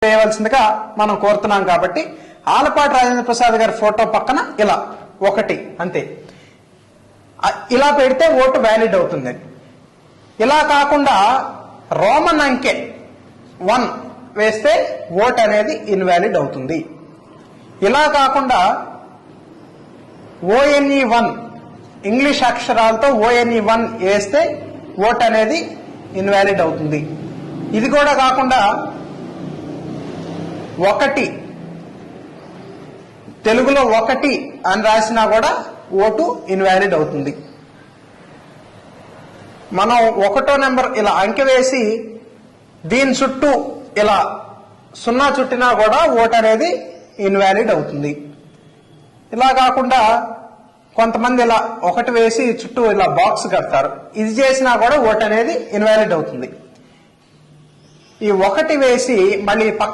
చేయవలసిందిగా మనం కోరుతున్నాం. కాబట్టి ఆలపాటి రాజేంద్ర ప్రసాద్ గారి ఫోటో పక్కన ఇలా 1 అంతే, ఇలా పెడితే ఓటు వ్యాలిడ్ అవుతుంది. ఇలా కాకుండా రోమన్ అంకె 1 వేస్తే ఓట్ అనేది ఇన్వాలిడ్ అవుతుంది. ఇలా కాకుండా ONE1 ఇంగ్లీష్ అక్షరాలతో ONE1 వేస్తే ఓట్ అనేది ఇన్వాలిడ్ అవుతుంది. ఇది కూడా కాకుండా 1 తెలుగులో 1 అని రాసినా కూడా ఓటు ఇన్వాలిడ్ అవుతుంది. మనం 1వ నెంబర్ ఇలా అంకె వేసి దీని చుట్టూ ఇలా 0 చుట్టినా కూడా ఓట్ అనేది ఇన్వాలిడ్ అవుతుంది. ఇలా కాకుండా కొంతమంది ఇలా 1 వేసి చుట్టూ ఇలా బాక్స్ కడతారు, ఇది చేసినా కూడా ఓట్ అనేది ఇన్వాలిడ్ అవుతుంది. ఈ 1 వేసి మళ్ళీ పక్క